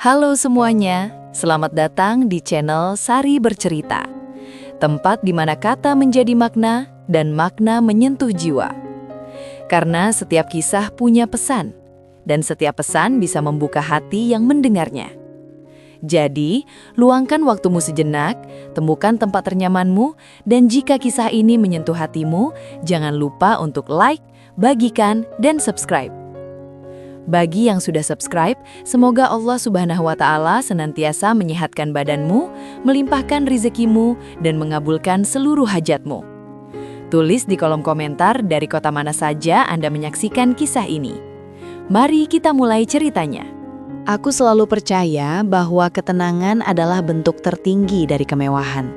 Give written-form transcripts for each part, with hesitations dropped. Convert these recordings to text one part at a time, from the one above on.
Halo semuanya, selamat datang di channel Sari Bercerita. Tempat di mana kata menjadi makna dan makna menyentuh jiwa. Karena setiap kisah punya pesan, dan setiap pesan bisa membuka hati yang mendengarnya. Jadi, luangkan waktumu sejenak, temukan tempat ternyamanmu, dan jika kisah ini menyentuh hatimu, jangan lupa untuk like, bagikan, dan subscribe. Bagi yang sudah subscribe, semoga Allah Subhanahu wa Ta'ala senantiasa menyehatkan badanmu, melimpahkan rezekimu, dan mengabulkan seluruh hajatmu. Tulis di kolom komentar dari kota mana saja Anda menyaksikan kisah ini. Mari kita mulai ceritanya. Aku selalu percaya bahwa ketenangan adalah bentuk tertinggi dari kemewahan.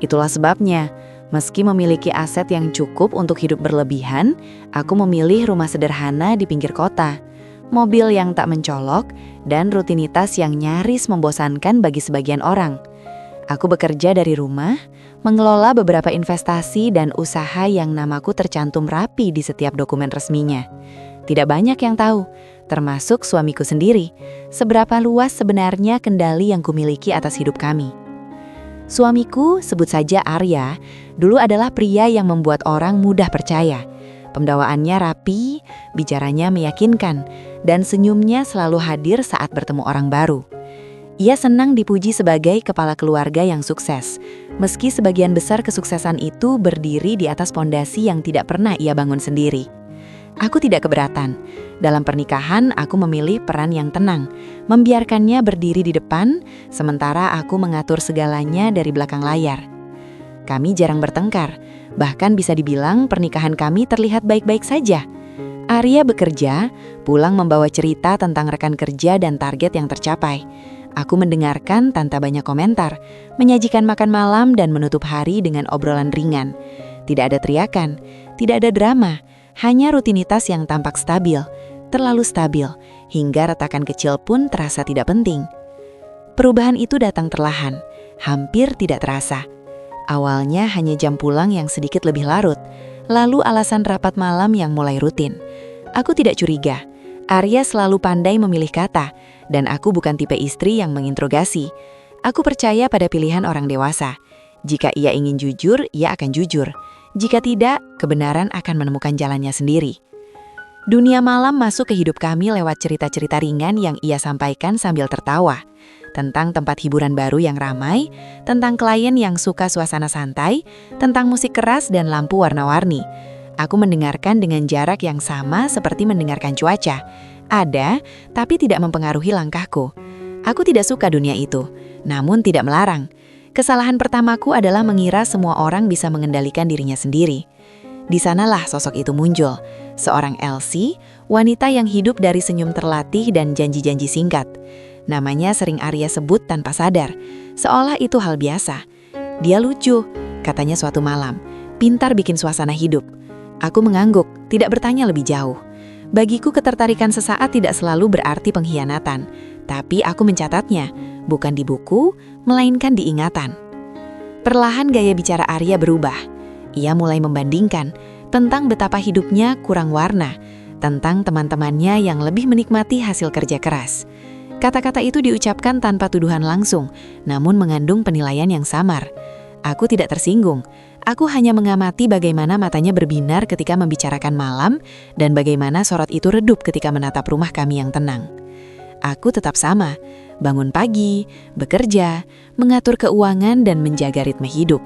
Itulah sebabnya, meski memiliki aset yang cukup untuk hidup berlebihan, aku memilih rumah sederhana di pinggir kota. Mobil yang tak mencolok, dan rutinitas yang nyaris membosankan bagi sebagian orang. Aku bekerja dari rumah, mengelola beberapa investasi dan usaha yang namaku tercantum rapi di setiap dokumen resminya. Tidak banyak yang tahu, termasuk suamiku sendiri, seberapa luas sebenarnya kendali yang kumiliki atas hidup kami. Suamiku, sebut saja Arya, dulu adalah pria yang membuat orang mudah percaya. Pembawaannya rapi, bicaranya meyakinkan, dan senyumnya selalu hadir saat bertemu orang baru. Ia senang dipuji sebagai kepala keluarga yang sukses, meski sebagian besar kesuksesan itu berdiri di atas pondasi yang tidak pernah ia bangun sendiri. Aku tidak keberatan. Dalam pernikahan, aku memilih peran yang tenang, membiarkannya berdiri di depan, sementara aku mengatur segalanya dari belakang layar. Kami jarang bertengkar, bahkan bisa dibilang pernikahan kami terlihat baik-baik saja. Arya bekerja, pulang membawa cerita tentang rekan kerja dan target yang tercapai. Aku mendengarkan tanpa banyak komentar, menyajikan makan malam dan menutup hari dengan obrolan ringan. Tidak ada teriakan, tidak ada drama, hanya rutinitas yang tampak stabil, terlalu stabil, hingga retakan kecil pun terasa tidak penting. Perubahan itu datang perlahan, hampir tidak terasa. Awalnya hanya jam pulang yang sedikit lebih larut, lalu alasan rapat malam yang mulai rutin. Aku tidak curiga, Arya selalu pandai memilih kata, dan aku bukan tipe istri yang menginterogasi. Aku percaya pada pilihan orang dewasa. Jika ia ingin jujur, ia akan jujur. Jika tidak, kebenaran akan menemukan jalannya sendiri. Dunia malam masuk ke hidup kami lewat cerita-cerita ringan yang ia sampaikan sambil tertawa. Tentang tempat hiburan baru yang ramai, tentang klien yang suka suasana santai, tentang musik keras dan lampu warna-warni. Aku mendengarkan dengan jarak yang sama seperti mendengarkan cuaca. Ada, tapi tidak mempengaruhi langkahku. Aku tidak suka dunia itu, namun tidak melarang. Kesalahan pertamaku adalah mengira semua orang bisa mengendalikan dirinya sendiri. Di sanalah sosok itu muncul, seorang Elsie, wanita yang hidup dari senyum terlatih dan janji-janji singkat. Namanya sering Arya sebut tanpa sadar, seolah itu hal biasa. Dia lucu, katanya suatu malam, pintar bikin suasana hidup. Aku mengangguk, tidak bertanya lebih jauh. Bagiku ketertarikan sesaat tidak selalu berarti pengkhianatan, tapi aku mencatatnya, bukan di buku, melainkan di ingatan. Perlahan gaya bicara Arya berubah. Ia mulai membandingkan tentang betapa hidupnya kurang warna, tentang teman-temannya yang lebih menikmati hasil kerja keras. Kata-kata itu diucapkan tanpa tuduhan langsung, namun mengandung penilaian yang samar. Aku tidak tersinggung. Aku hanya mengamati bagaimana matanya berbinar ketika membicarakan malam dan bagaimana sorot itu redup ketika menatap rumah kami yang tenang. Aku tetap sama, bangun pagi, bekerja, mengatur keuangan dan menjaga ritme hidup.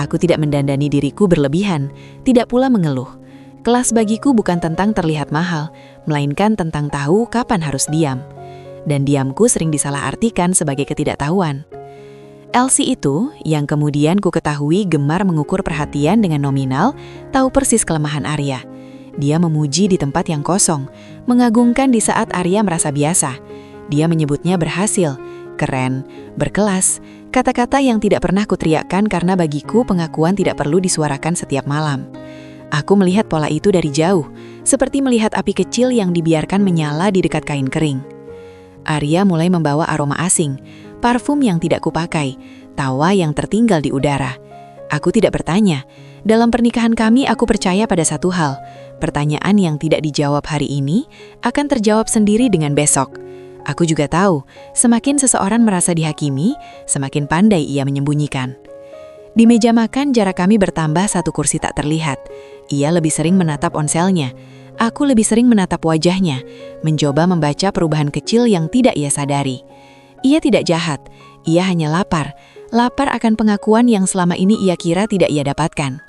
Aku tidak mendandani diriku berlebihan, tidak pula mengeluh. Kelas bagiku bukan tentang terlihat mahal, melainkan tentang tahu kapan harus diam. Dan diamku sering disalahartikan sebagai ketidaktahuan. Elsie itu, yang kemudian ku ketahui gemar mengukur perhatian dengan nominal, tahu persis kelemahan Arya. Dia memuji di tempat yang kosong, mengagungkan di saat Arya merasa biasa. Dia menyebutnya berhasil, keren, berkelas, kata-kata yang tidak pernah kuteriakkan karena bagiku pengakuan tidak perlu disuarakan setiap malam. Aku melihat pola itu dari jauh, seperti melihat api kecil yang dibiarkan menyala di dekat kain kering. Arya mulai membawa aroma asing, parfum yang tidak kupakai, tawa yang tertinggal di udara. Aku tidak bertanya. Dalam pernikahan kami aku percaya pada satu hal, pertanyaan yang tidak dijawab hari ini akan terjawab sendiri dengan besok. Aku juga tahu, semakin seseorang merasa dihakimi, semakin pandai ia menyembunyikan. Di meja makan, jarak kami bertambah 1 kursi tak terlihat. Ia lebih sering menatap onselnya. Aku lebih sering menatap wajahnya, mencoba membaca perubahan kecil yang tidak ia sadari. Ia tidak jahat, ia hanya lapar akan pengakuan yang selama ini ia kira tidak ia dapatkan.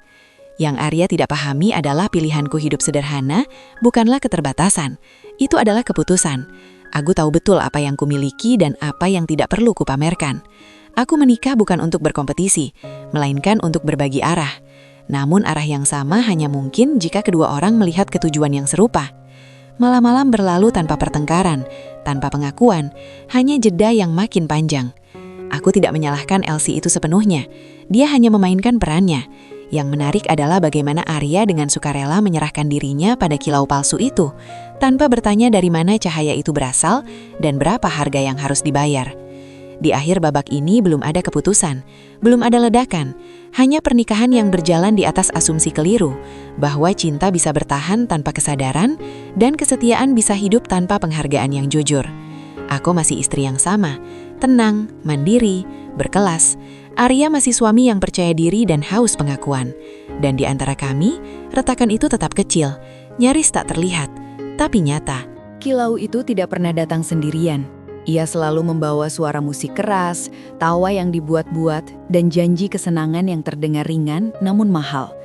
Yang Arya tidak pahami adalah pilihanku hidup sederhana, bukanlah keterbatasan. Itu adalah keputusan. Aku tahu betul apa yang kumiliki dan apa yang tidak perlu kupamerkan. Aku menikah bukan untuk berkompetisi, melainkan untuk berbagi arah. Namun arah yang sama hanya mungkin jika kedua orang melihat ketujuan yang serupa. Malam-malam berlalu tanpa pertengkaran, tanpa pengakuan, hanya jeda yang makin panjang. Aku tidak menyalahkan Elsie itu sepenuhnya, dia hanya memainkan perannya. Yang menarik adalah bagaimana Arya dengan sukarela menyerahkan dirinya pada kilau palsu itu, tanpa bertanya dari mana cahaya itu berasal dan berapa harga yang harus dibayar. Di akhir babak ini belum ada keputusan, belum ada ledakan, hanya pernikahan yang berjalan di atas asumsi keliru, bahwa cinta bisa bertahan tanpa kesadaran dan kesetiaan bisa hidup tanpa penghargaan yang jujur. Aku masih istri yang sama, tenang, mandiri, berkelas. Arya masih suami yang percaya diri dan haus pengakuan. Dan di antara kami, retakan itu tetap kecil, nyaris tak terlihat, tapi nyata. Kilau itu tidak pernah datang sendirian. Ia selalu membawa suara musik keras, tawa yang dibuat-buat, dan janji kesenangan yang terdengar ringan namun mahal.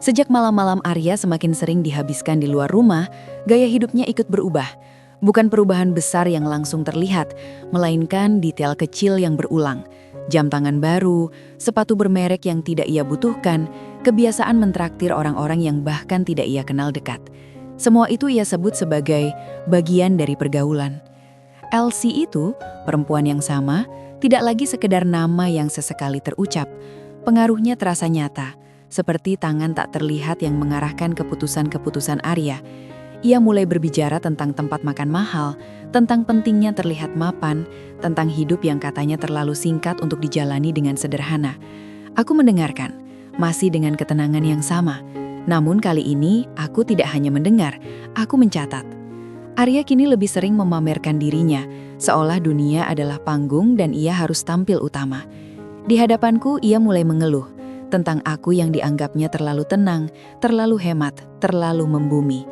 Sejak malam-malam Arya semakin sering dihabiskan di luar rumah, gaya hidupnya ikut berubah. Bukan perubahan besar yang langsung terlihat, melainkan detail kecil yang berulang. Jam tangan baru, sepatu bermerek yang tidak ia butuhkan, kebiasaan mentraktir orang-orang yang bahkan tidak ia kenal dekat. Semua itu ia sebut sebagai bagian dari pergaulan. Elsie itu, perempuan yang sama, tidak lagi sekedar nama yang sesekali terucap. Pengaruhnya terasa nyata, seperti tangan tak terlihat yang mengarahkan keputusan-keputusan Arya. Ia mulai berbicara tentang tempat makan mahal, tentang pentingnya terlihat mapan, tentang hidup yang katanya terlalu singkat untuk dijalani dengan sederhana. Aku mendengarkan, masih dengan ketenangan yang sama. Namun kali ini, aku tidak hanya mendengar, aku mencatat. Arya kini lebih sering memamerkan dirinya, seolah dunia adalah panggung dan ia harus tampil utama. Di hadapanku, ia mulai mengeluh tentang aku yang dianggapnya terlalu tenang, terlalu hemat, terlalu membumi.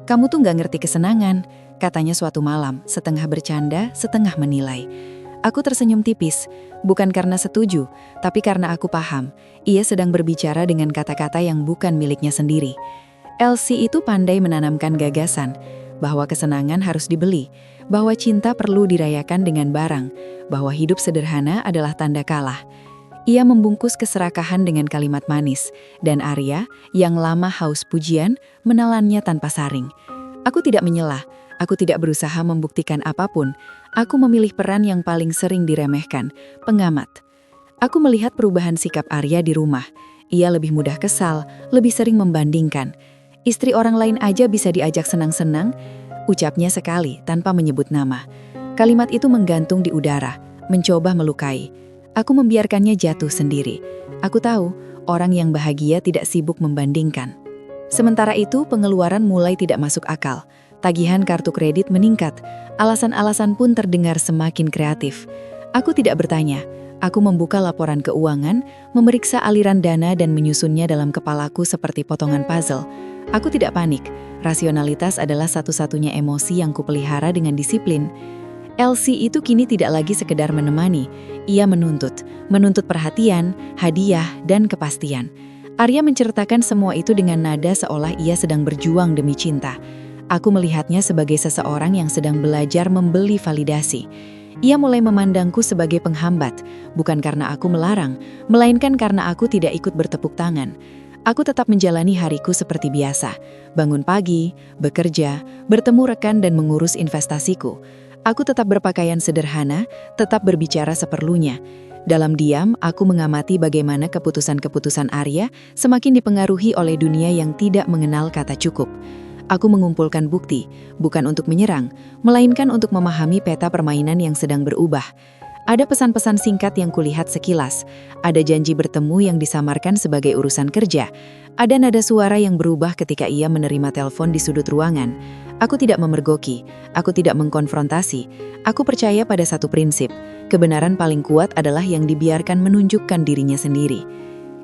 "Kamu tuh gak ngerti kesenangan," katanya suatu malam, setengah bercanda, setengah menilai. Aku tersenyum tipis, bukan karena setuju, tapi karena aku paham, ia sedang berbicara dengan kata-kata yang bukan miliknya sendiri. Elsie itu pandai menanamkan gagasan, bahwa kesenangan harus dibeli, bahwa cinta perlu dirayakan dengan barang, bahwa hidup sederhana adalah tanda kalah. Ia membungkus keserakahan dengan kalimat manis, dan Arya, yang lama haus pujian, menelannya tanpa saring. Aku tidak menyelah, aku tidak berusaha membuktikan apapun, aku memilih peran yang paling sering diremehkan, pengamat. Aku melihat perubahan sikap Arya di rumah. Ia lebih mudah kesal, lebih sering membandingkan. Istri orang lain aja bisa diajak senang-senang, ucapnya sekali tanpa menyebut nama. Kalimat itu menggantung di udara, mencoba melukai. Aku membiarkannya jatuh sendiri. Aku tahu, orang yang bahagia tidak sibuk membandingkan. Sementara itu, pengeluaran mulai tidak masuk akal. Tagihan kartu kredit meningkat, alasan-alasan pun terdengar semakin kreatif. Aku tidak bertanya. Aku membuka laporan keuangan, memeriksa aliran dana dan menyusunnya dalam kepalaku seperti potongan puzzle. Aku tidak panik, rasionalitas adalah satu-satunya emosi yang kupelihara dengan disiplin. Elsie itu kini tidak lagi sekedar menemani, ia menuntut perhatian, hadiah, dan kepastian. Arya menceritakan semua itu dengan nada seolah ia sedang berjuang demi cinta. Aku melihatnya sebagai seseorang yang sedang belajar membeli validasi. Ia mulai memandangku sebagai penghambat, bukan karena aku melarang, melainkan karena aku tidak ikut bertepuk tangan. Aku tetap menjalani hariku seperti biasa, bangun pagi, bekerja, bertemu rekan dan mengurus investasiku. Aku tetap berpakaian sederhana, tetap berbicara seperlunya. Dalam diam, aku mengamati bagaimana keputusan-keputusan Arya semakin dipengaruhi oleh dunia yang tidak mengenal kata cukup. Aku mengumpulkan bukti, bukan untuk menyerang, melainkan untuk memahami peta permainan yang sedang berubah. Ada pesan-pesan singkat yang kulihat sekilas, ada janji bertemu yang disamarkan sebagai urusan kerja, ada nada suara yang berubah ketika ia menerima telepon di sudut ruangan. Aku tidak memergoki, aku tidak mengkonfrontasi, aku percaya pada satu prinsip, kebenaran paling kuat adalah yang dibiarkan menunjukkan dirinya sendiri.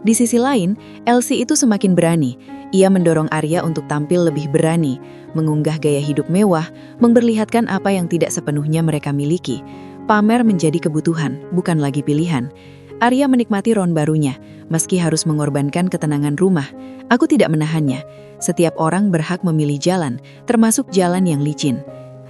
Di sisi lain, Elsie itu semakin berani. Ia mendorong Arya untuk tampil lebih berani, mengunggah gaya hidup mewah, memperlihatkan apa yang tidak sepenuhnya mereka miliki. Pamer menjadi kebutuhan, bukan lagi pilihan. Arya menikmati ron barunya, meski harus mengorbankan ketenangan rumah. Aku tidak menahannya. Setiap orang berhak memilih jalan, termasuk jalan yang licin.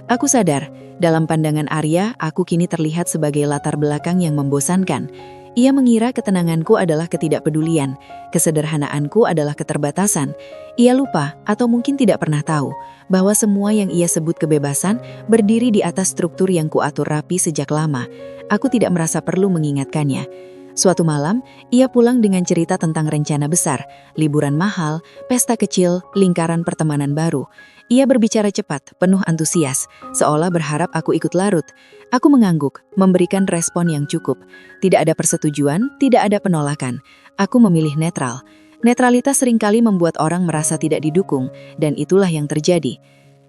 Aku sadar, dalam pandangan Arya, aku kini terlihat sebagai latar belakang yang membosankan. Ia mengira ketenanganku adalah ketidakpedulian, kesederhanaanku adalah keterbatasan. Ia lupa, atau mungkin tidak pernah tahu, bahwa semua yang ia sebut kebebasan berdiri di atas struktur yang kuatur rapi sejak lama. Aku tidak merasa perlu mengingatkannya. Suatu malam, ia pulang dengan cerita tentang rencana besar, liburan mahal, pesta kecil, lingkaran pertemanan baru. Ia berbicara cepat, penuh antusias, seolah berharap aku ikut larut. Aku mengangguk, memberikan respon yang cukup. Tidak ada persetujuan, tidak ada penolakan. Aku memilih netral. Netralitas seringkali membuat orang merasa tidak didukung, dan itulah yang terjadi.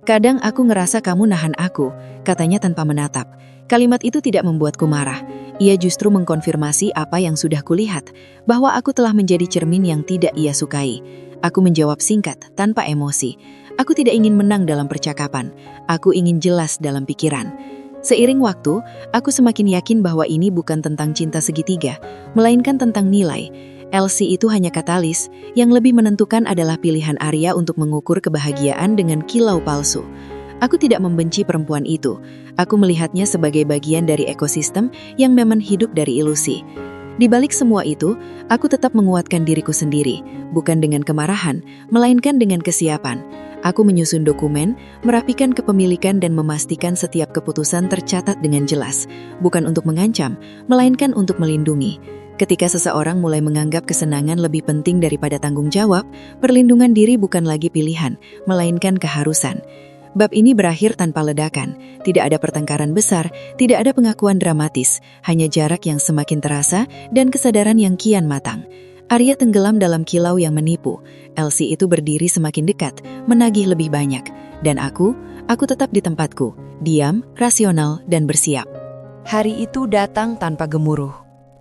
Kadang aku ngerasa kamu nahan aku, katanya tanpa menatap. Kalimat itu tidak membuatku marah. Ia justru mengkonfirmasi apa yang sudah kulihat, bahwa aku telah menjadi cermin yang tidak ia sukai. Aku menjawab singkat, tanpa emosi. Aku tidak ingin menang dalam percakapan. Aku ingin jelas dalam pikiran. Seiring waktu, aku semakin yakin bahwa ini bukan tentang cinta segitiga, melainkan tentang nilai. Elsie itu hanya katalis, yang lebih menentukan adalah pilihan Arya untuk mengukur kebahagiaan dengan kilau palsu. Aku tidak membenci perempuan itu. Aku melihatnya sebagai bagian dari ekosistem yang memang hidup dari ilusi. Di balik semua itu, aku tetap menguatkan diriku sendiri, bukan dengan kemarahan, melainkan dengan kesiapan. Aku menyusun dokumen, merapikan kepemilikan dan memastikan setiap keputusan tercatat dengan jelas, bukan untuk mengancam, melainkan untuk melindungi. Ketika seseorang mulai menganggap kesenangan lebih penting daripada tanggung jawab, perlindungan diri bukan lagi pilihan, melainkan keharusan. Bab ini berakhir tanpa ledakan, tidak ada pertengkaran besar, tidak ada pengakuan dramatis, hanya jarak yang semakin terasa dan kesadaran yang kian matang. Arya tenggelam dalam kilau yang menipu, Elsie itu berdiri semakin dekat, menagih lebih banyak, dan aku tetap di tempatku, diam, rasional, dan bersiap. Hari itu datang tanpa gemuruh.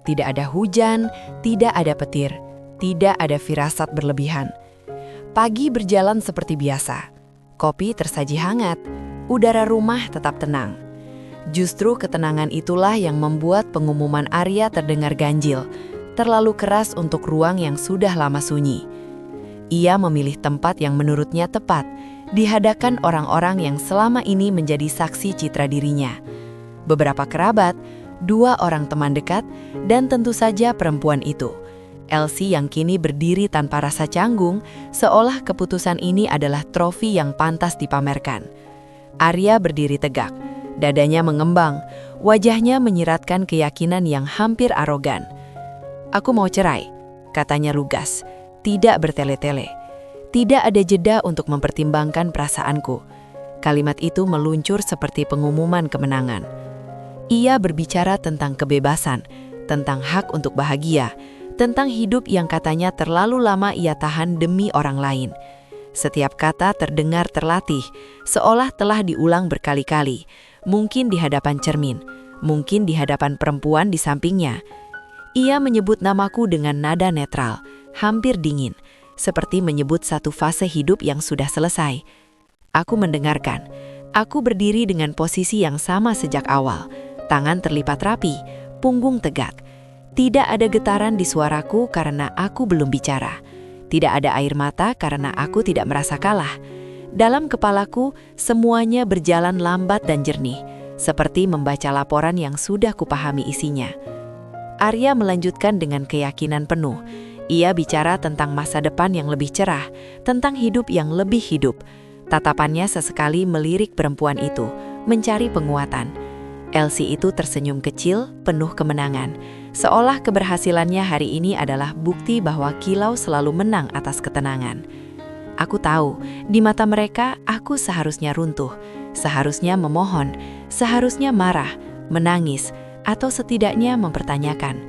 Tidak ada hujan, tidak ada petir, tidak ada firasat berlebihan. Pagi berjalan seperti biasa. Kopi tersaji hangat, udara rumah tetap tenang. Justru ketenangan itulah yang membuat pengumuman Arya terdengar ganjil, terlalu keras untuk ruang yang sudah lama sunyi. Ia memilih tempat yang menurutnya tepat, di hadapan orang-orang yang selama ini menjadi saksi citra dirinya. Beberapa kerabat, 2 orang teman dekat, dan tentu saja perempuan itu. Elsie yang kini berdiri tanpa rasa canggung, seolah keputusan ini adalah trofi yang pantas dipamerkan. Arya berdiri tegak, dadanya mengembang, wajahnya menyiratkan keyakinan yang hampir arogan. "Aku mau cerai," katanya lugas, tidak bertele-tele. Tidak ada jeda untuk mempertimbangkan perasaanku. Kalimat itu meluncur seperti pengumuman kemenangan. Ia berbicara tentang kebebasan, tentang hak untuk bahagia, tentang hidup yang katanya terlalu lama ia tahan demi orang lain. Setiap kata terdengar terlatih, seolah telah diulang berkali-kali, mungkin di hadapan cermin, mungkin di hadapan perempuan di sampingnya. Ia menyebut namaku dengan nada netral, hampir dingin, seperti menyebut satu fase hidup yang sudah selesai. Aku mendengarkan. Aku berdiri dengan posisi yang sama sejak awal, tangan terlipat rapi, punggung tegak. Tidak ada getaran di suaraku karena aku belum bicara. Tidak ada air mata karena aku tidak merasa kalah. Dalam kepalaku, semuanya berjalan lambat dan jernih, seperti membaca laporan yang sudah kupahami isinya. Arya melanjutkan dengan keyakinan penuh. Ia bicara tentang masa depan yang lebih cerah, tentang hidup yang lebih hidup. Tatapannya sesekali melirik perempuan itu, mencari penguatan. Elsie itu tersenyum kecil, penuh kemenangan. Seolah keberhasilannya hari ini adalah bukti bahwa kilau selalu menang atas ketenangan. Aku tahu, di mata mereka aku seharusnya runtuh, seharusnya memohon, seharusnya marah, menangis, atau setidaknya mempertanyakan.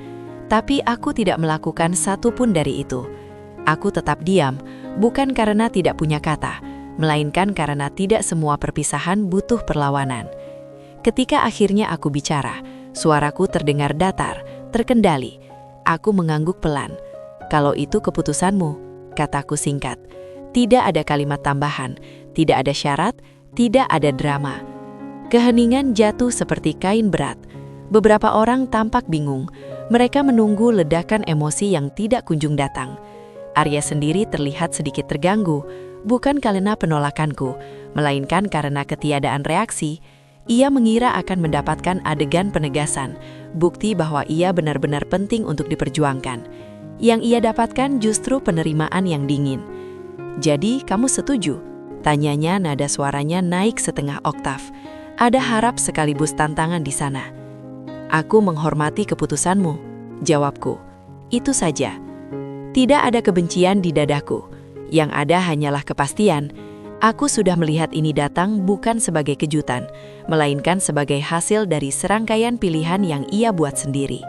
Tapi aku tidak melakukan satu pun dari itu. Aku tetap diam, bukan karena tidak punya kata, melainkan karena tidak semua perpisahan butuh perlawanan. Ketika akhirnya aku bicara, suaraku terdengar datar, terkendali. Aku mengangguk pelan. "Kalau itu keputusanmu," kataku singkat. Tidak ada kalimat tambahan, tidak ada syarat, tidak ada drama. Keheningan jatuh seperti kain berat. Beberapa orang tampak bingung. Mereka menunggu ledakan emosi yang tidak kunjung datang. Arya sendiri terlihat sedikit terganggu, bukan karena penolakanku, melainkan karena ketiadaan reaksi. Ia mengira akan mendapatkan adegan penegasan, bukti bahwa ia benar-benar penting untuk diperjuangkan. Yang ia dapatkan justru penerimaan yang dingin. "Jadi, kamu setuju?" tanyanya, nada suaranya naik setengah oktav. Ada harap sekaligus tantangan di sana. "Aku menghormati keputusanmu," jawabku. Itu saja. Tidak ada kebencian di dadaku. Yang ada hanyalah kepastian. Aku sudah melihat ini datang bukan sebagai kejutan, melainkan sebagai hasil dari serangkaian pilihan yang ia buat sendiri.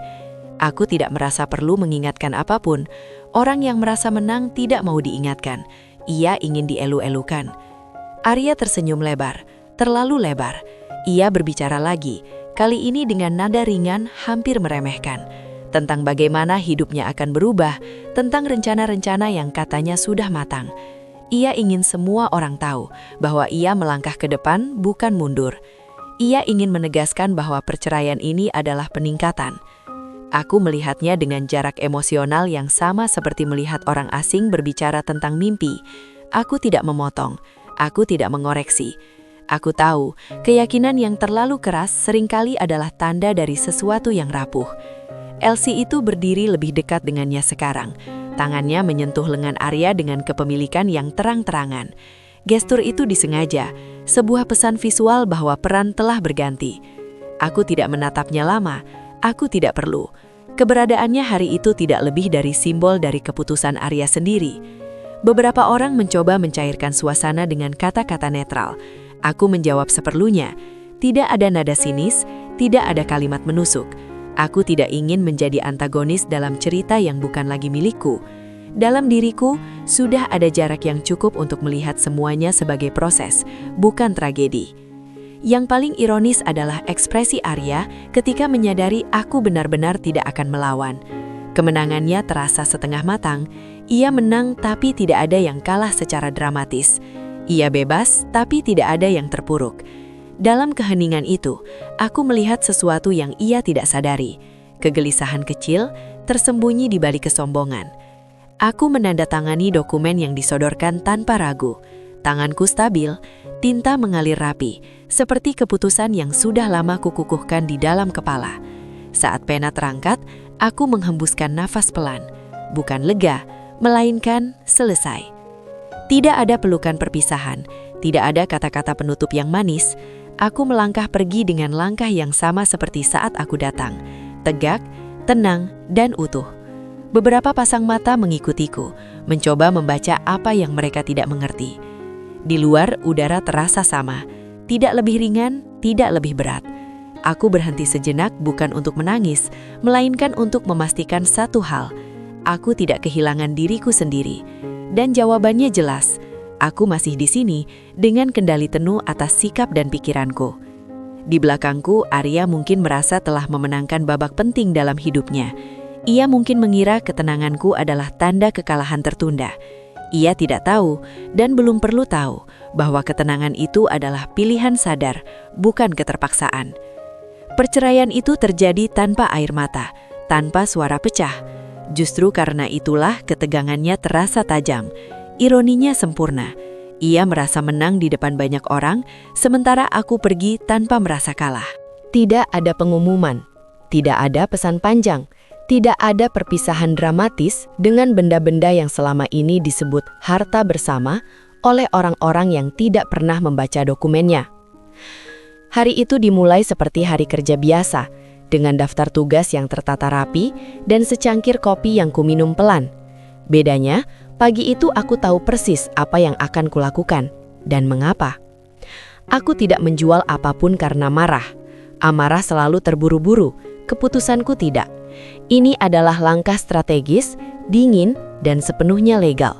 Aku tidak merasa perlu mengingatkan apapun. Orang yang merasa menang tidak mau diingatkan. Ia ingin dielu-elukan. Arya tersenyum lebar, terlalu lebar. Ia berbicara lagi, kali ini dengan nada ringan hampir meremehkan. Tentang bagaimana hidupnya akan berubah, tentang rencana-rencana yang katanya sudah matang. Ia ingin semua orang tahu bahwa ia melangkah ke depan, bukan mundur. Ia ingin menegaskan bahwa perceraian ini adalah peningkatan. Aku melihatnya dengan jarak emosional yang sama seperti melihat orang asing berbicara tentang mimpi. Aku tidak memotong, aku tidak mengoreksi. Aku tahu, keyakinan yang terlalu keras seringkali adalah tanda dari sesuatu yang rapuh. Elsie itu berdiri lebih dekat dengannya sekarang. Tangannya menyentuh lengan Arya dengan kepemilikan yang terang-terangan. Gestur itu disengaja, sebuah pesan visual bahwa peran telah berganti. Aku tidak menatapnya lama. Aku tidak perlu. Keberadaannya hari itu tidak lebih dari simbol dari keputusan Arya sendiri. Beberapa orang mencoba mencairkan suasana dengan kata-kata netral. Aku menjawab seperlunya. Tidak ada nada sinis, tidak ada kalimat menusuk. Aku tidak ingin menjadi antagonis dalam cerita yang bukan lagi milikku. Dalam diriku, sudah ada jarak yang cukup untuk melihat semuanya sebagai proses, bukan tragedi. Yang paling ironis adalah ekspresi Arya ketika menyadari aku benar-benar tidak akan melawan. Kemenangannya terasa setengah matang. Ia menang tapi tidak ada yang kalah secara dramatis. Ia bebas tapi tidak ada yang terpuruk. Dalam keheningan itu, aku melihat sesuatu yang ia tidak sadari. Kegelisahan kecil tersembunyi di balik kesombongan. Aku menandatangani dokumen yang disodorkan tanpa ragu. Tanganku stabil, tinta mengalir rapi, seperti keputusan yang sudah lama kukukuhkan di dalam kepala. Saat pena terangkat, aku menghembuskan nafas pelan. Bukan lega, melainkan selesai. Tidak ada pelukan perpisahan, tidak ada kata-kata penutup yang manis. Aku melangkah pergi dengan langkah yang sama seperti saat aku datang. Tegak, tenang, dan utuh. Beberapa pasang mata mengikutiku, mencoba membaca apa yang mereka tidak mengerti. Di luar, udara terasa sama. Tidak lebih ringan, tidak lebih berat. Aku berhenti sejenak bukan untuk menangis, melainkan untuk memastikan satu hal. Aku tidak kehilangan diriku sendiri. Dan jawabannya jelas. Aku masih di sini dengan kendali penuh atas sikap dan pikiranku. Di belakangku, Arya mungkin merasa telah memenangkan babak penting dalam hidupnya. Ia mungkin mengira ketenanganku adalah tanda kekalahan tertunda. Ia tidak tahu dan belum perlu tahu bahwa ketenangan itu adalah pilihan sadar, bukan keterpaksaan. Perceraian itu terjadi tanpa air mata, tanpa suara pecah. Justru karena itulah ketegangannya terasa tajam. Ironinya sempurna. Ia merasa menang di depan banyak orang, sementara aku pergi tanpa merasa kalah. Tidak ada pengumuman, tidak ada pesan panjang, tidak ada perpisahan dramatis dengan benda-benda yang selama ini disebut harta bersama oleh orang-orang yang tidak pernah membaca dokumennya. Hari itu dimulai seperti hari kerja biasa, dengan daftar tugas yang tertata rapi dan secangkir kopi yang kuminum pelan. Bedanya, pagi itu aku tahu persis apa yang akan kulakukan dan mengapa. Aku tidak menjual apapun karena marah. Amarah selalu terburu-buru, Keputusanku tidak. Ini adalah langkah strategis, dingin, dan sepenuhnya legal.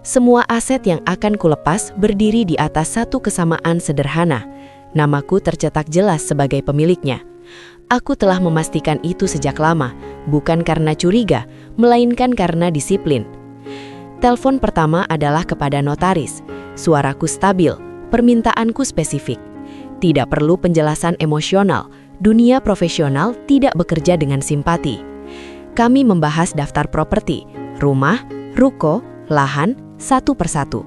Semua aset yang akan kulepas berdiri di atas satu kesamaan sederhana. Namaku tercetak jelas sebagai pemiliknya. Aku telah memastikan itu sejak lama, bukan karena curiga, melainkan karena disiplin. Telepon pertama adalah kepada notaris. Suaraku stabil, permintaanku spesifik. Tidak perlu penjelasan emosional, dunia profesional tidak bekerja dengan simpati. Kami membahas daftar properti, rumah, ruko, lahan, satu persatu.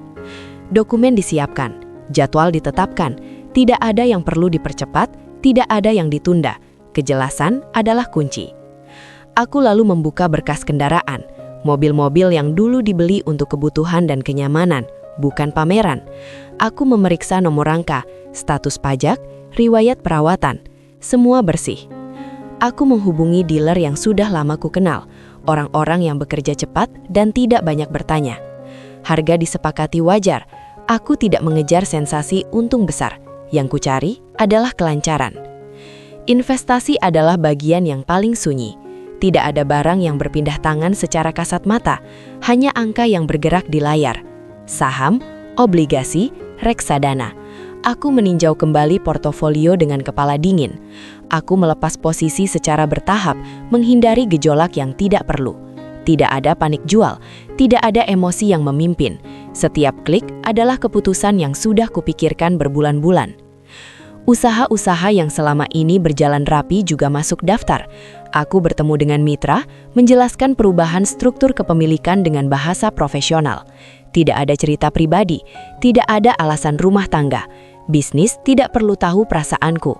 Dokumen disiapkan, jadwal ditetapkan, tidak ada yang perlu dipercepat, tidak ada yang ditunda. Kejelasan adalah kunci. Aku lalu membuka berkas kendaraan, mobil-mobil yang dulu dibeli untuk kebutuhan dan kenyamanan, bukan pameran. Aku memeriksa nomor rangka, status pajak, riwayat perawatan, semua bersih. Aku menghubungi dealer yang sudah lama ku kenal, orang-orang yang bekerja cepat dan tidak banyak bertanya. Harga disepakati wajar, aku tidak mengejar sensasi untung besar. Yang ku cari adalah kelancaran. Investasi adalah bagian yang paling sunyi. Tidak ada barang yang berpindah tangan secara kasat mata, hanya angka yang bergerak di layar. Saham, obligasi, reksadana. Aku meninjau kembali portofolio dengan kepala dingin. Aku melepas posisi secara bertahap, menghindari gejolak yang tidak perlu. Tidak ada panik jual, tidak ada emosi yang memimpin. Setiap klik adalah keputusan yang sudah kupikirkan berbulan-bulan. Usaha-usaha yang selama ini berjalan rapi juga masuk daftar. Aku bertemu dengan mitra, menjelaskan perubahan struktur kepemilikan dengan bahasa profesional. Tidak ada cerita pribadi, tidak ada alasan rumah tangga. Bisnis tidak perlu tahu perasaanku.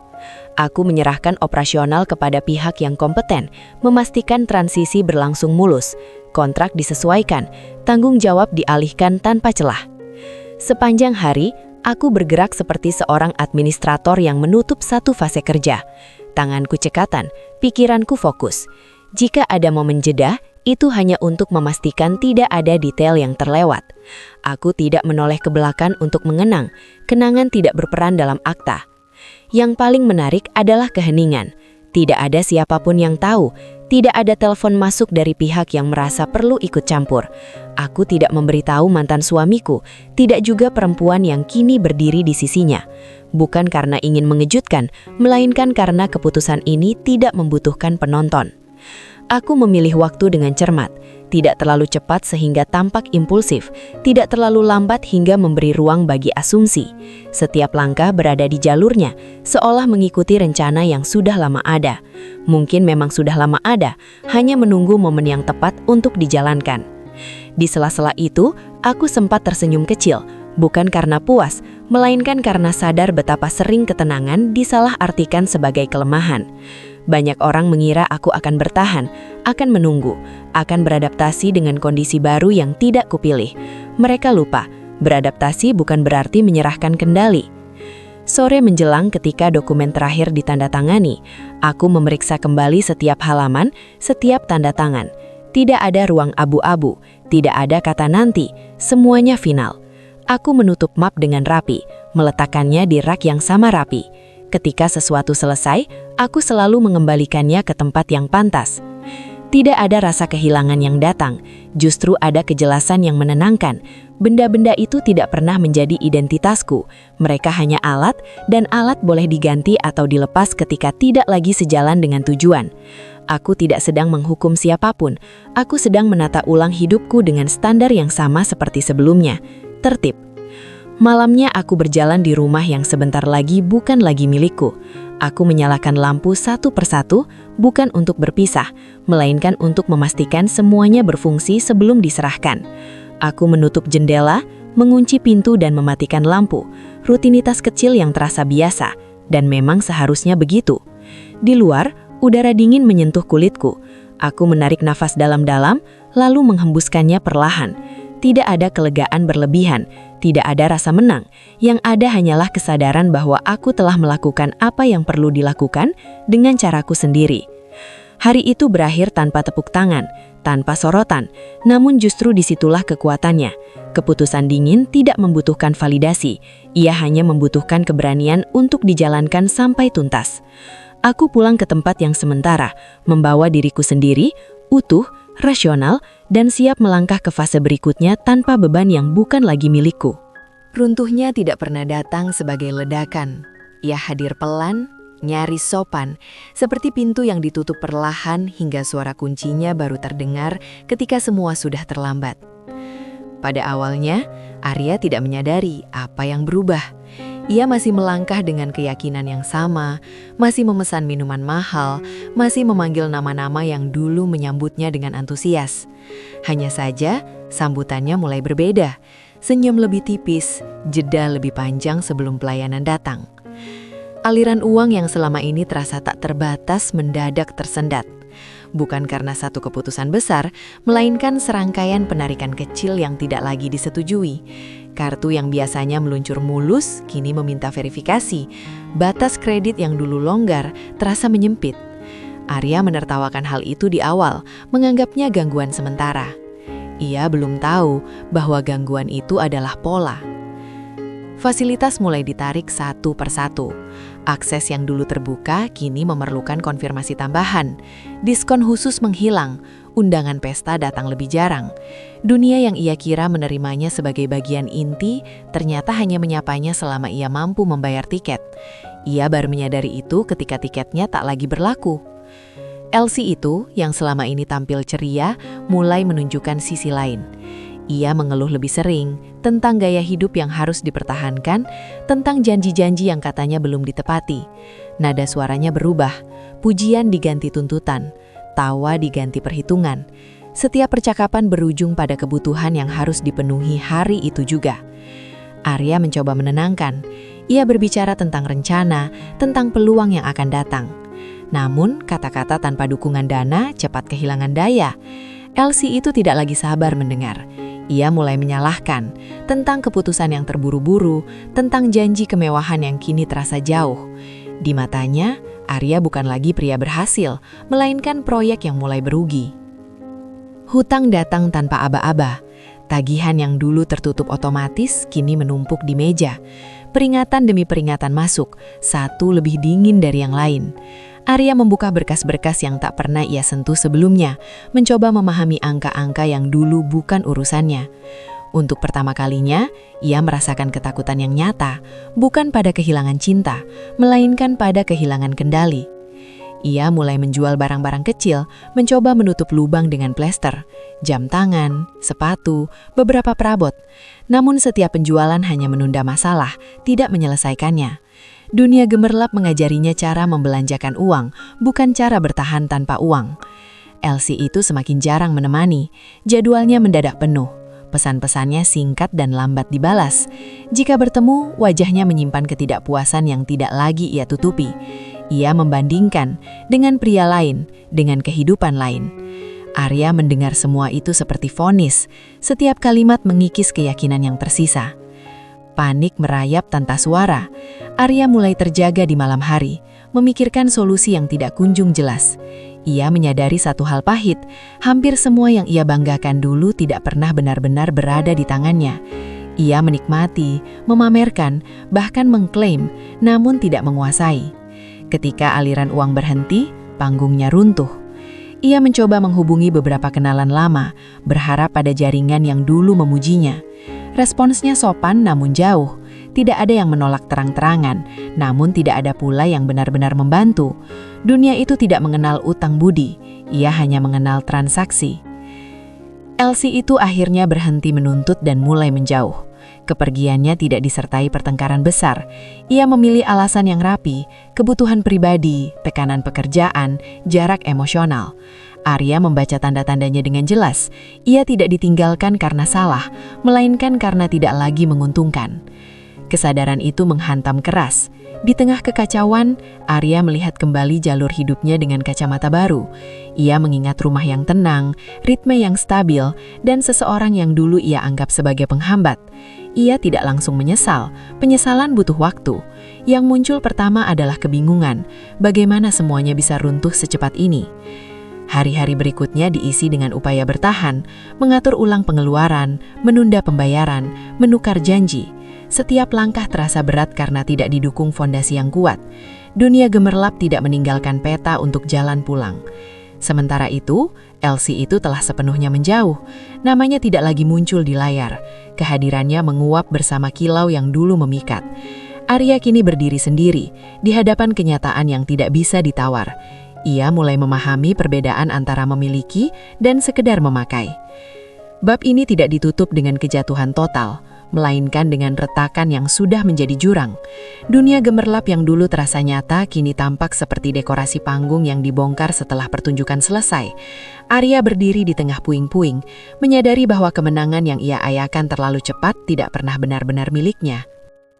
Aku menyerahkan operasional kepada pihak yang kompeten, memastikan transisi berlangsung mulus, kontrak disesuaikan, tanggung jawab dialihkan tanpa celah. Sepanjang hari, aku bergerak seperti seorang administrator yang menutup satu fase kerja. Tanganku cekatan, pikiranku fokus. Jika ada momen jeda, itu hanya untuk memastikan tidak ada detail yang terlewat. Aku tidak menoleh ke belakang untuk mengenang, kenangan tidak berperan dalam akta. Yang paling menarik adalah keheningan. Tidak ada siapapun yang tahu, tidak ada telepon masuk dari pihak yang merasa perlu ikut campur. Aku tidak memberitahu mantan suamiku, tidak juga perempuan yang kini berdiri di sisinya. Bukan karena ingin mengejutkan, melainkan karena keputusan ini tidak membutuhkan penonton. Aku memilih waktu dengan cermat, tidak terlalu cepat sehingga tampak impulsif, tidak terlalu lambat hingga memberi ruang bagi asumsi. Setiap langkah berada di jalurnya, seolah mengikuti rencana yang sudah lama ada. Mungkin memang sudah lama ada, hanya menunggu momen yang tepat untuk dijalankan. Di sela-sela itu, aku sempat tersenyum kecil, bukan karena puas, melainkan karena sadar betapa sering ketenangan disalahartikan sebagai kelemahan. Banyak orang mengira aku akan bertahan, akan menunggu, akan beradaptasi dengan kondisi baru yang tidak kupilih. Mereka lupa, beradaptasi bukan berarti menyerahkan kendali. Sore menjelang ketika dokumen terakhir ditandatangani, aku memeriksa kembali setiap halaman, setiap tanda tangan. Tidak ada ruang abu-abu, tidak ada kata nanti, semuanya final. Aku menutup map dengan rapi, meletakkannya di rak yang sama rapi. Ketika sesuatu selesai, aku selalu mengembalikannya ke tempat yang pantas. Tidak ada rasa kehilangan yang datang, justru ada kejelasan yang menenangkan. Benda-benda itu tidak pernah menjadi identitasku. Mereka hanya alat, dan alat boleh diganti atau dilepas ketika tidak lagi sejalan dengan tujuan. Aku tidak sedang menghukum siapapun. Aku sedang menata ulang hidupku dengan standar yang sama seperti sebelumnya. Tertib. Malamnya aku berjalan di rumah yang sebentar lagi bukan lagi milikku. Aku menyalakan lampu satu persatu, bukan untuk berpisah, melainkan untuk memastikan semuanya berfungsi sebelum diserahkan. Aku menutup jendela, mengunci pintu dan mematikan lampu. Rutinitas kecil yang terasa biasa, dan memang seharusnya begitu. Di luar, udara dingin menyentuh kulitku. Aku menarik nafas dalam-dalam, lalu menghembuskannya perlahan. Tidak ada kelegaan berlebihan, tidak ada rasa menang. Yang ada hanyalah kesadaran bahwa aku telah melakukan apa yang perlu dilakukan dengan caraku sendiri. Hari itu berakhir tanpa tepuk tangan, tanpa sorotan, namun justru disitulah kekuatannya. Keputusan dingin tidak membutuhkan validasi, ia hanya membutuhkan keberanian untuk dijalankan sampai tuntas. Aku pulang ke tempat yang sementara, membawa diriku sendiri, utuh, rasional, dan siap melangkah ke fase berikutnya tanpa beban yang bukan lagi milikku. Runtuhnya tidak pernah datang sebagai ledakan. Ia hadir pelan, nyaris sopan, seperti pintu yang ditutup perlahan hingga suara kuncinya baru terdengar ketika semua sudah terlambat. Pada awalnya, Arya tidak menyadari apa yang berubah. Ia masih melangkah dengan keyakinan yang sama, masih memesan minuman mahal, masih memanggil nama-nama yang dulu menyambutnya dengan antusias. Hanya saja, sambutannya mulai berbeda. Senyum lebih tipis, jeda lebih panjang sebelum pelayanan datang. Aliran uang yang selama ini terasa tak terbatas mendadak tersendat. Bukan karena satu keputusan besar, melainkan serangkaian penarikan kecil yang tidak lagi disetujui. Kartu yang biasanya meluncur mulus, kini meminta verifikasi. Batas kredit yang dulu longgar, terasa menyempit. Arya menertawakan hal itu di awal, menganggapnya gangguan sementara. Ia belum tahu bahwa gangguan itu adalah pola. Fasilitas mulai ditarik satu persatu. Akses yang dulu terbuka kini memerlukan konfirmasi tambahan. Diskon khusus menghilang, undangan pesta datang lebih jarang. Dunia yang ia kira menerimanya sebagai bagian inti, ternyata hanya menyapanya selama ia mampu membayar tiket. Ia baru menyadari itu ketika tiketnya tak lagi berlaku. Elsie itu, yang selama ini tampil ceria, mulai menunjukkan sisi lain. Ia mengeluh lebih sering tentang gaya hidup yang harus dipertahankan, tentang janji-janji yang katanya belum ditepati. Nada suaranya berubah, pujian diganti tuntutan, tawa diganti perhitungan. Setiap percakapan berujung pada kebutuhan yang harus dipenuhi hari itu juga. Arya mencoba menenangkan. Ia berbicara tentang rencana, tentang peluang yang akan datang. Namun, kata-kata tanpa dukungan dana cepat kehilangan daya. Elsie itu tidak lagi sabar mendengar. Ia mulai menyalahkan tentang keputusan yang terburu-buru, tentang janji kemewahan yang kini terasa jauh. Di matanya, Arya bukan lagi pria berhasil, melainkan proyek yang mulai berugi. Hutang datang tanpa aba-aba. Tagihan yang dulu tertutup otomatis kini menumpuk di meja. Peringatan demi peringatan masuk, satu lebih dingin dari yang lain. Arya membuka berkas-berkas yang tak pernah ia sentuh sebelumnya, mencoba memahami angka-angka yang dulu bukan urusannya. Untuk pertama kalinya, ia merasakan ketakutan yang nyata, bukan pada kehilangan cinta, melainkan pada kehilangan kendali. Ia mulai menjual barang-barang kecil, mencoba menutup lubang dengan plester, jam tangan, sepatu, beberapa perabot. Namun setiap penjualan hanya menunda masalah, tidak menyelesaikannya. Dunia gemerlap mengajarinya cara membelanjakan uang, bukan cara bertahan tanpa uang. Elsie itu semakin jarang menemani, jadwalnya mendadak penuh. Pesan-pesannya singkat dan lambat dibalas. Jika bertemu, wajahnya menyimpan ketidakpuasan yang tidak lagi ia tutupi. Ia membandingkan dengan pria lain, dengan kehidupan lain. Arya mendengar semua itu seperti vonis, setiap kalimat mengikis keyakinan yang tersisa. Panik merayap tanpa suara. Arya mulai terjaga di malam hari, memikirkan solusi yang tidak kunjung jelas. Ia menyadari satu hal pahit, hampir semua yang ia banggakan dulu tidak pernah benar-benar berada di tangannya. Ia menikmati, memamerkan, bahkan mengklaim, namun tidak menguasai. Ketika aliran uang berhenti, panggungnya runtuh. Ia mencoba menghubungi beberapa kenalan lama, berharap pada jaringan yang dulu memujinya. Responsnya sopan namun jauh. Tidak ada yang menolak terang-terangan, namun tidak ada pula yang benar-benar membantu. Dunia itu tidak mengenal utang budi, ia hanya mengenal transaksi. Elsie itu akhirnya berhenti menuntut dan mulai menjauh. Kepergiannya tidak disertai pertengkaran besar. Ia memilih alasan yang rapi, kebutuhan pribadi, tekanan pekerjaan, jarak emosional. Arya membaca tanda-tandanya dengan jelas. Ia tidak ditinggalkan karena salah, melainkan karena tidak lagi menguntungkan. Kesadaran itu menghantam keras. Di tengah kekacauan, Arya melihat kembali jalur hidupnya dengan kacamata baru. Ia mengingat rumah yang tenang, ritme yang stabil, dan seseorang yang dulu ia anggap sebagai penghambat. Ia tidak langsung menyesal, penyesalan butuh waktu. Yang muncul pertama adalah kebingungan, bagaimana semuanya bisa runtuh secepat ini. Hari-hari berikutnya diisi dengan upaya bertahan, mengatur ulang pengeluaran, menunda pembayaran, menukar janji. Setiap langkah terasa berat karena tidak didukung fondasi yang kuat. Dunia gemerlap tidak meninggalkan peta untuk jalan pulang. Sementara itu, Elsie itu telah sepenuhnya menjauh. Namanya tidak lagi muncul di layar. Kehadirannya menguap bersama kilau yang dulu memikat. Arya kini berdiri sendiri, di hadapan kenyataan yang tidak bisa ditawar. Ia mulai memahami perbedaan antara memiliki dan sekedar memakai. Bab ini tidak ditutup dengan kejatuhan total, melainkan dengan retakan yang sudah menjadi jurang. Dunia gemerlap yang dulu terasa nyata kini tampak seperti dekorasi panggung yang dibongkar setelah pertunjukan selesai. Arya berdiri di tengah puing-puing, menyadari bahwa kemenangan yang ia ayakan terlalu cepat tidak pernah benar-benar miliknya.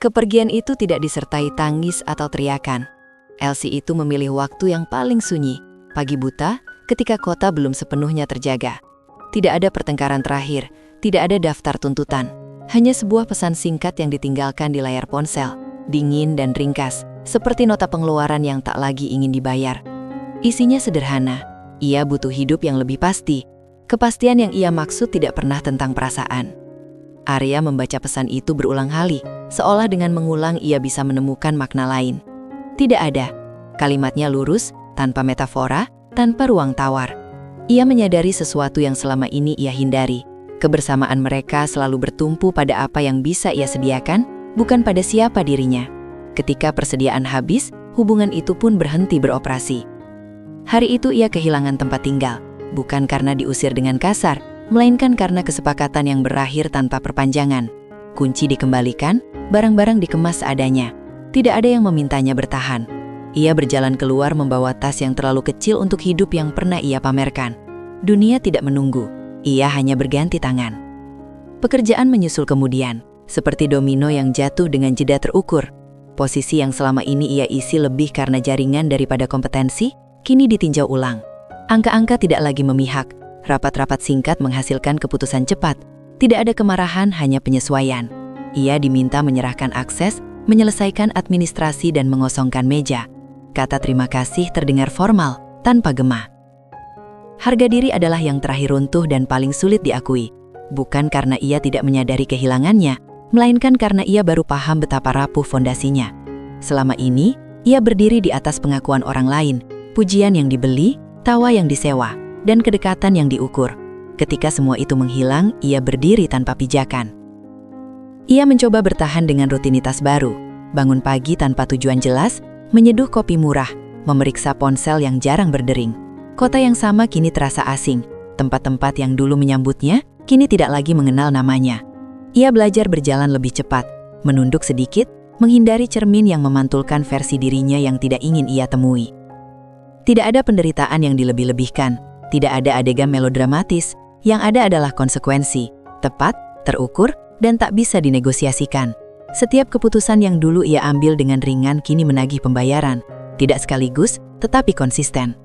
Kepergian itu tidak disertai tangis atau teriakan. Elsie itu memilih waktu yang paling sunyi, pagi buta, ketika kota belum sepenuhnya terjaga. Tidak ada pertengkaran terakhir, tidak ada daftar tuntutan. Hanya sebuah pesan singkat yang ditinggalkan di layar ponsel, dingin dan ringkas, seperti nota pengeluaran yang tak lagi ingin dibayar. Isinya sederhana, ia butuh hidup yang lebih pasti. Kepastian yang ia maksud tidak pernah tentang perasaan. Arya membaca pesan itu berulang kali, seolah dengan mengulang ia bisa menemukan makna lain. Tidak ada. Kalimatnya lurus, tanpa metafora, tanpa ruang tawar. Ia menyadari sesuatu yang selama ini ia hindari. Kebersamaan mereka selalu bertumpu pada apa yang bisa ia sediakan, bukan pada siapa dirinya. Ketika persediaan habis, hubungan itu pun berhenti beroperasi. Hari itu ia kehilangan tempat tinggal, bukan karena diusir dengan kasar, melainkan karena kesepakatan yang berakhir tanpa perpanjangan. Kunci dikembalikan, barang-barang dikemas seadanya. Tidak ada yang memintanya bertahan. Ia berjalan keluar membawa tas yang terlalu kecil untuk hidup yang pernah ia pamerkan. Dunia tidak menunggu, ia hanya berganti tangan. Pekerjaan menyusul kemudian, seperti domino yang jatuh dengan jeda terukur. Posisi yang selama ini ia isi lebih karena jaringan daripada kompetensi, kini ditinjau ulang. Angka-angka tidak lagi memihak, rapat-rapat singkat menghasilkan keputusan cepat. Tidak ada kemarahan, hanya penyesuaian. Ia diminta menyerahkan akses, menyelesaikan administrasi dan mengosongkan meja. Kata terima kasih terdengar formal, tanpa gema. Harga diri adalah yang terakhir runtuh dan paling sulit diakui. Bukan karena ia tidak menyadari kehilangannya, melainkan karena ia baru paham betapa rapuh fondasinya. Selama ini, ia berdiri di atas pengakuan orang lain, pujian yang dibeli, tawa yang disewa, dan kedekatan yang diukur. Ketika semua itu menghilang, ia berdiri tanpa pijakan. Ia mencoba bertahan dengan rutinitas baru, bangun pagi tanpa tujuan jelas, menyeduh kopi murah, memeriksa ponsel yang jarang berdering. Kota yang sama kini terasa asing, tempat-tempat yang dulu menyambutnya, kini tidak lagi mengenal namanya. Ia belajar berjalan lebih cepat, menunduk sedikit, menghindari cermin yang memantulkan versi dirinya yang tidak ingin ia temui. Tidak ada penderitaan yang dilebih-lebihkan, tidak ada adegan melodramatis, yang ada adalah konsekuensi, tepat, terukur, dan tak bisa dinegosiasikan. Setiap keputusan yang dulu ia ambil dengan ringan kini menagih pembayaran, tidak sekaligus, tetapi konsisten.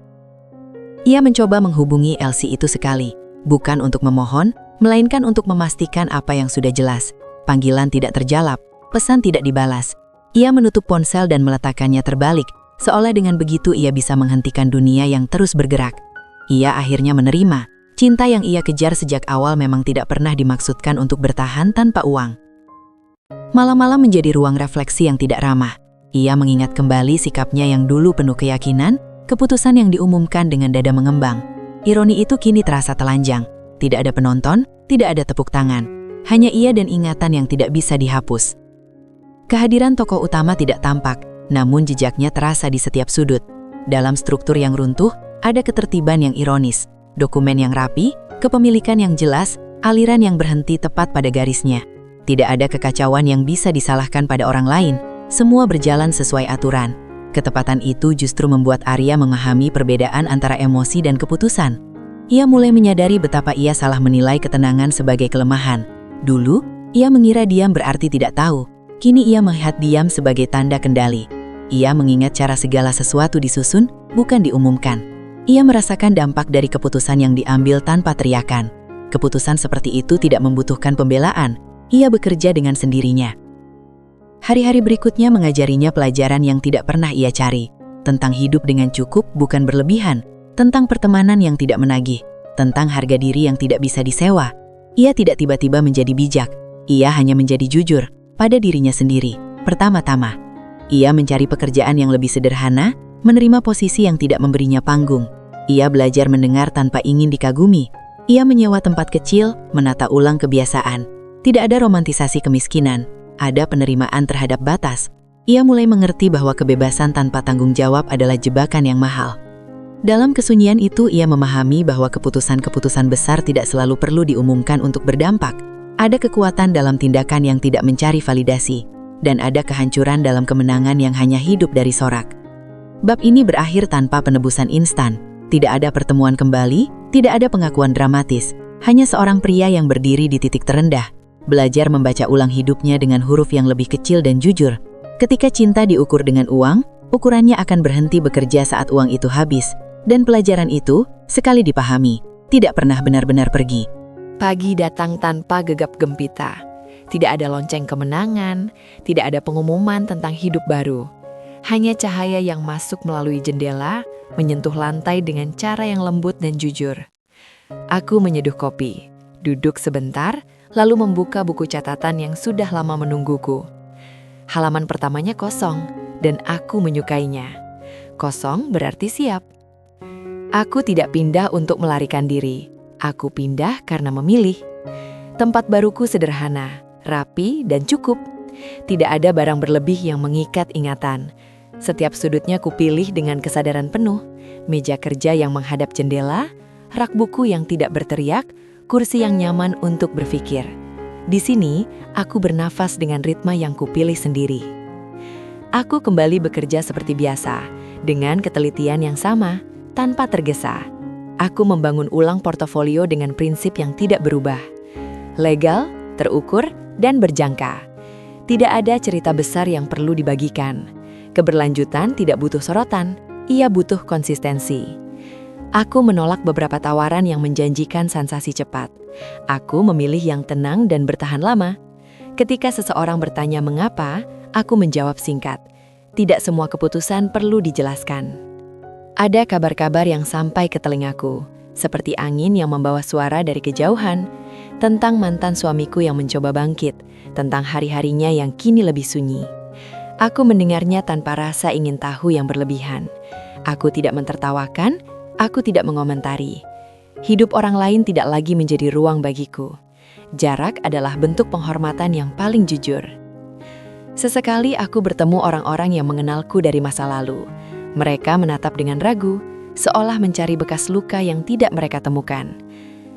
Ia mencoba menghubungi Elsie itu sekali, bukan untuk memohon, melainkan untuk memastikan apa yang sudah jelas. Panggilan tidak terjawab, pesan tidak dibalas. Ia menutup ponsel dan meletakkannya terbalik, seolah dengan begitu ia bisa menghentikan dunia yang terus bergerak. Ia akhirnya menerima, cinta yang ia kejar sejak awal memang tidak pernah dimaksudkan untuk bertahan tanpa uang. Malam-malam menjadi ruang refleksi yang tidak ramah. Ia mengingat kembali sikapnya yang dulu penuh keyakinan, keputusan yang diumumkan dengan dada mengembang. Ironi itu kini terasa telanjang. Tidak ada penonton, tidak ada tepuk tangan. Hanya ia dan ingatan yang tidak bisa dihapus. Kehadiran tokoh utama tidak tampak, namun jejaknya terasa di setiap sudut. Dalam struktur yang runtuh, ada ketertiban yang ironis, dokumen yang rapi, kepemilikan yang jelas, aliran yang berhenti tepat pada garisnya. Tidak ada kekacauan yang bisa disalahkan pada orang lain, semua berjalan sesuai aturan. Ketepatan itu justru membuat Arya memahami perbedaan antara emosi dan keputusan. Ia mulai menyadari betapa ia salah menilai ketenangan sebagai kelemahan. Dulu, ia mengira diam berarti tidak tahu. Kini ia melihat diam sebagai tanda kendali. Ia mengingat cara segala sesuatu disusun, bukan diumumkan. Ia merasakan dampak dari keputusan yang diambil tanpa teriakan. Keputusan seperti itu tidak membutuhkan pembelaan. Ia bekerja dengan sendirinya. Hari-hari berikutnya mengajarinya pelajaran yang tidak pernah ia cari. Tentang hidup dengan cukup bukan berlebihan. Tentang pertemanan yang tidak menagih. Tentang harga diri yang tidak bisa disewa. Ia tidak tiba-tiba menjadi bijak. Ia hanya menjadi jujur. pada dirinya sendiri. Pertama-tama, ia mencari pekerjaan yang lebih sederhana, menerima posisi yang tidak memberinya panggung. Ia belajar mendengar tanpa ingin dikagumi. Ia menyewa tempat kecil, menata ulang kebiasaan. Tidak ada romantisasi kemiskinan, ada penerimaan terhadap batas. Ia mulai mengerti bahwa kebebasan tanpa tanggung jawab adalah jebakan yang mahal. Dalam kesunyian itu, ia memahami bahwa keputusan-keputusan besar tidak selalu perlu diumumkan untuk berdampak. Ada kekuatan dalam tindakan yang tidak mencari validasi, dan ada kehancuran dalam kemenangan yang hanya hidup dari sorak. Bab ini berakhir tanpa penebusan instan. Tidak ada pertemuan kembali, tidak ada pengakuan dramatis. Hanya seorang pria yang berdiri di titik terendah, belajar membaca ulang hidupnya dengan huruf yang lebih kecil dan jujur. Ketika cinta diukur dengan uang, ukurannya akan berhenti bekerja saat uang itu habis. Dan pelajaran itu, sekali dipahami, tidak pernah benar-benar pergi. Pagi datang tanpa gegap gempita. Tidak ada lonceng kemenangan, tidak ada pengumuman tentang hidup baru. Hanya cahaya yang masuk melalui jendela, menyentuh lantai dengan cara yang lembut dan jujur. Aku menyeduh kopi, duduk sebentar, lalu membuka buku catatan yang sudah lama menungguku. Halaman pertamanya kosong, dan aku menyukainya. Kosong berarti siap. Aku tidak pindah untuk melarikan diri. Aku pindah karena memilih. Tempat baruku sederhana, rapi, dan cukup. Tidak ada barang berlebih yang mengikat ingatan. Setiap sudutnya kupilih dengan kesadaran penuh. Meja kerja yang menghadap jendela, rak buku yang tidak berteriak, kursi yang nyaman untuk berpikir. Di sini, aku bernafas dengan ritme yang kupilih sendiri. Aku kembali bekerja seperti biasa, dengan ketelitian yang sama, tanpa tergesa. Aku membangun ulang portofolio dengan prinsip yang tidak berubah. Legal, terukur, dan berjangka. Tidak ada cerita besar yang perlu dibagikan. Keberlanjutan tidak butuh sorotan, ia butuh konsistensi. Aku menolak beberapa tawaran yang menjanjikan sensasi cepat. Aku memilih yang tenang dan bertahan lama. Ketika seseorang bertanya mengapa, aku menjawab singkat. Tidak semua keputusan perlu dijelaskan. Ada kabar-kabar yang sampai ke telingaku, seperti angin yang membawa suara dari kejauhan, tentang mantan suamiku yang mencoba bangkit, tentang hari-harinya yang kini lebih sunyi. Aku mendengarnya tanpa rasa ingin tahu yang berlebihan. Aku tidak mentertawakan, aku tidak mengomentari. Hidup orang lain tidak lagi menjadi ruang bagiku. Jarak adalah bentuk penghormatan yang paling jujur. Sesekali aku bertemu orang-orang yang mengenalku dari masa lalu. Mereka menatap dengan ragu, seolah mencari bekas luka yang tidak mereka temukan.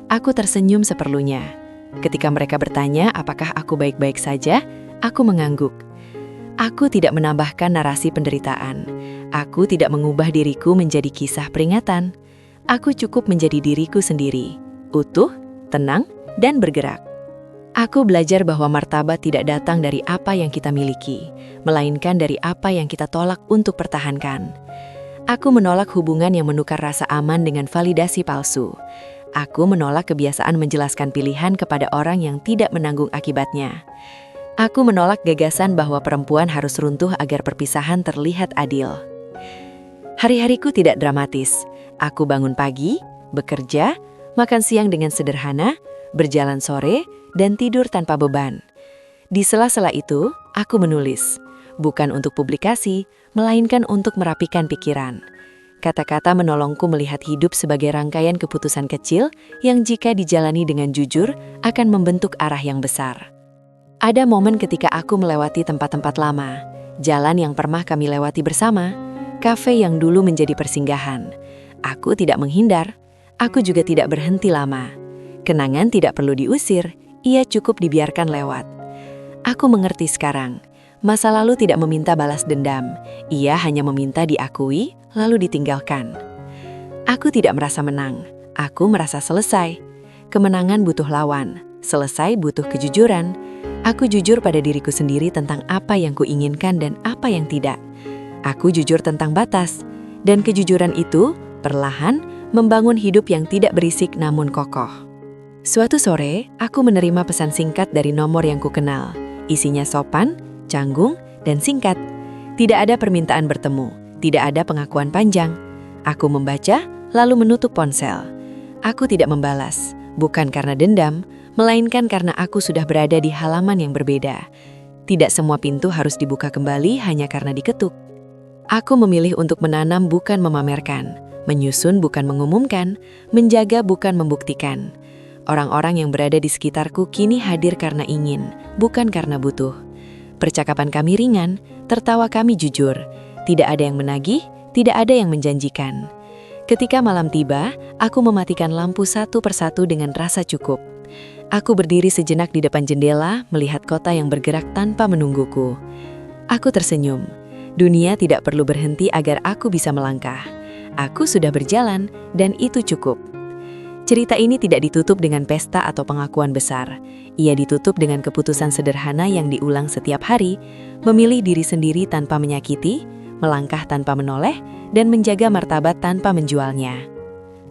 Aku tersenyum seperlunya. Ketika mereka bertanya apakah aku baik-baik saja, aku mengangguk. Aku tidak menambahkan narasi penderitaan. Aku tidak mengubah diriku menjadi kisah peringatan. Aku cukup menjadi diriku sendiri, utuh, tenang, dan bergerak. Aku belajar bahwa martabat tidak datang dari apa yang kita miliki, melainkan dari apa yang kita tolak untuk pertahankan. Aku menolak hubungan yang menukar rasa aman dengan validasi palsu. Aku menolak kebiasaan menjelaskan pilihan kepada orang yang tidak menanggung akibatnya. Aku menolak gagasan bahwa perempuan harus runtuh agar perpisahan terlihat adil. Hari-hariku tidak dramatis. Aku bangun pagi, bekerja, makan siang dengan sederhana, berjalan sore, dan tidur tanpa beban. Di sela-sela itu, aku menulis. Bukan untuk publikasi, melainkan untuk merapikan pikiran. Kata-kata menolongku melihat hidup sebagai rangkaian keputusan kecil yang jika dijalani dengan jujur akan membentuk arah yang besar. Ada momen ketika aku melewati tempat-tempat lama, jalan yang pernah kami lewati bersama, kafe yang dulu menjadi persinggahan. Aku tidak menghindar, aku juga tidak berhenti lama. Kenangan tidak perlu diusir, ia cukup dibiarkan lewat. Aku mengerti sekarang. Masa lalu tidak meminta balas dendam, ia hanya meminta diakui, lalu ditinggalkan. Aku tidak merasa menang, aku merasa selesai. Kemenangan butuh lawan, selesai butuh kejujuran. Aku jujur pada diriku sendiri tentang apa yang kuinginkan dan apa yang tidak. Aku jujur tentang batas, dan kejujuran itu, perlahan, membangun hidup yang tidak berisik namun kokoh. Suatu sore, aku menerima pesan singkat dari nomor yang kukenal. Isinya sopan, canggung, dan singkat. Tidak ada permintaan bertemu, tidak ada pengakuan panjang. Aku membaca, lalu menutup ponsel. Aku tidak membalas, bukan karena dendam, melainkan karena aku sudah berada di halaman yang berbeda. Tidak semua pintu harus dibuka kembali hanya karena diketuk. Aku memilih untuk menanam bukan memamerkan, menyusun bukan mengumumkan, menjaga bukan membuktikan. Orang-orang yang berada di sekitarku kini hadir karena ingin, bukan karena butuh. Percakapan kami ringan, tertawa kami jujur. Tidak ada yang menagih, tidak ada yang menjanjikan. Ketika malam tiba, aku mematikan lampu satu persatu dengan rasa cukup. Aku berdiri sejenak di depan jendela, melihat kota yang bergerak tanpa menungguku. Aku tersenyum. Dunia tidak perlu berhenti agar aku bisa melangkah. Aku sudah berjalan, dan itu cukup. Cerita ini tidak ditutup dengan pesta atau pengakuan besar. Ia ditutup dengan keputusan sederhana yang diulang setiap hari, memilih diri sendiri tanpa menyakiti, melangkah tanpa menoleh, dan menjaga martabat tanpa menjualnya.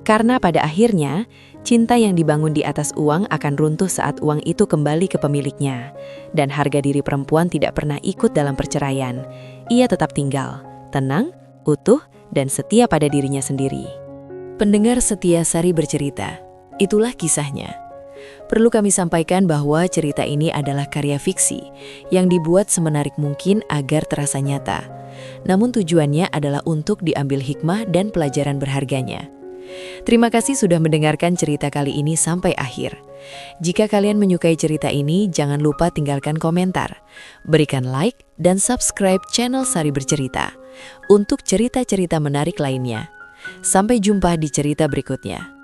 Karena pada akhirnya, cinta yang dibangun di atas uang akan runtuh saat uang itu kembali ke pemiliknya. Dan harga diri perempuan tidak pernah ikut dalam perceraian. Ia tetap tinggal, tenang, utuh, dan setia pada dirinya sendiri. Pendengar setia Sari Bercerita, itulah kisahnya. Perlu kami sampaikan bahwa cerita ini adalah karya fiksi yang dibuat semenarik mungkin agar terasa nyata. Namun tujuannya adalah untuk diambil hikmah dan pelajaran berharganya. Terima kasih sudah mendengarkan cerita kali ini sampai akhir. Jika kalian menyukai cerita ini, jangan lupa tinggalkan komentar, berikan like, dan subscribe channel Sari Bercerita untuk cerita-cerita menarik lainnya. Sampai jumpa di cerita berikutnya.